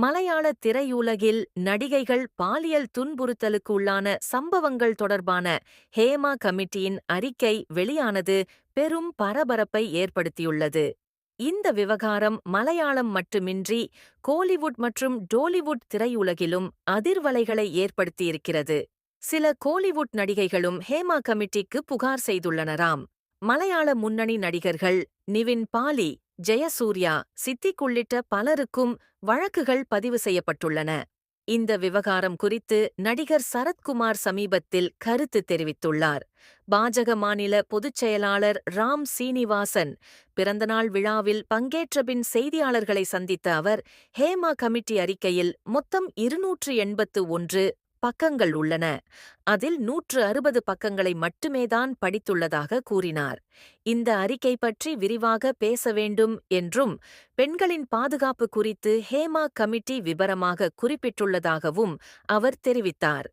மலையாள திரையுலகில் நடிகைகள் பாலியல் துன்புறுத்தலுக்கு உள்ளான சம்பவங்கள் தொடர்பான ஹேமா கமிட்டியின் அறிக்கை வெளியானது பெரும் பரபரப்பை ஏற்படுத்தியுள்ளது. இந்த விவகாரம் மலையாளம் மட்டுமின்றி கோலிவுட் மற்றும் டோலிவுட் திரையுலகிலும் அதிர்வலைகளை ஏற்படுத்தியிருக்கிறது. சில கோலிவுட் நடிகைகளும் ஹேமா கமிட்டிக்கு புகார் செய்துள்ளனராம். மலையாள முன்னணி நடிகர்கள் நிவின் பாலி, ஜெயசூர்யா, சித்திக் உள்ளிட்ட பலருக்கும் வழக்குகள் பதிவு செய்யப்பட்டுள்ளன. இந்த விவகாரம் குறித்து நடிகர் சரத்குமார் சமீபத்தில் கருத்து தெரிவித்துள்ளார். பாஜக மாநில பொதுச் செயலாளர் ராம் சீனிவாசன் பிறந்தநாள் விழாவில் பங்கேற்றபின் செய்தியாளர்களை சந்தித்த அவர், ஹேமா கமிட்டி அறிக்கையில் மொத்தம் 281 பக்கங்கள் உள்ளன. அதில் 160 பக்கங்களை மட்டுமேதான் படித்துள்ளதாக கூறினார். இந்த அறிக்கை பற்றி விரிவாக பேச வேண்டும் என்றும், பெண்களின் பாதுகாப்பு குறித்து ஹேமா கமிட்டி விபரமாக குறிப்பிட்டுள்ளதாகவும் அவர் தெரிவித்தார்.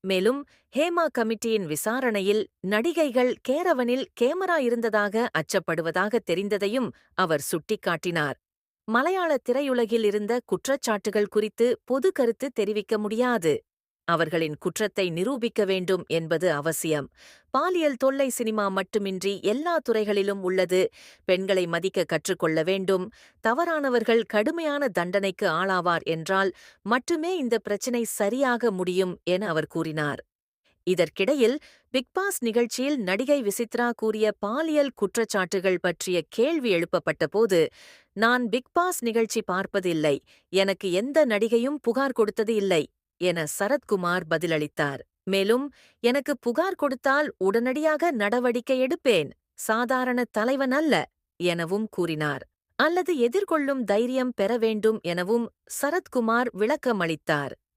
மேலும் ஹேமா கமிட்டியின் விசாரணையில் நடிகைகள் கேரவனில் கேமரா இருந்ததாக அச்சப்படுவதாக தெரிந்ததையும் அவர் சுட்டிக்காட்டினார். மலையாள திரையுலகில் இருந்த குற்றச்சாட்டுகள் குறித்து பொது கருத்து தெரிவிக்க முடியாது. அவர்களின் குற்றத்தை நிரூபிக்க வேண்டும் என்பது அவசியம். பாலியல் தொல்லை சினிமா மட்டுமின்றி எல்லா துறைகளிலும் உள்ளது. பெண்களை மதிக்க கற்றுக்கொள்ள வேண்டும். தவறானவர்கள் கடுமையான தண்டனைக்கு ஆளாவார் என்றால் மட்டுமே இந்த பிரச்சினை சரியாக முடியும் என அவர் கூறினார். இதற்கிடையில் பிக்பாஸ் நிகழ்ச்சியில் நடிகை விசித்ரா கூறிய பாலியல் குற்றச்சாட்டுகள் பற்றிய கேள்வி எழுப்பப்பட்டபோது, நான் பிக்பாஸ் நிகழ்ச்சி பார்ப்பதில்லை, எனக்கு எந்த நடிகையும் புகார் கொடுத்தது இல்லை என சரத்குமார் பதிலளித்தார். மேலும், எனக்கு புகார் கொடுத்தால் உடனடியாக நடவடிக்கை எடுப்பேன், சாதாரண தலைவன் அல்ல எனவும் கூறினார். அல்லது எதிர்கொள்ளும் தைரியம் பெற வேண்டும் எனவும் சரத்குமார் விளக்கமளித்தார்.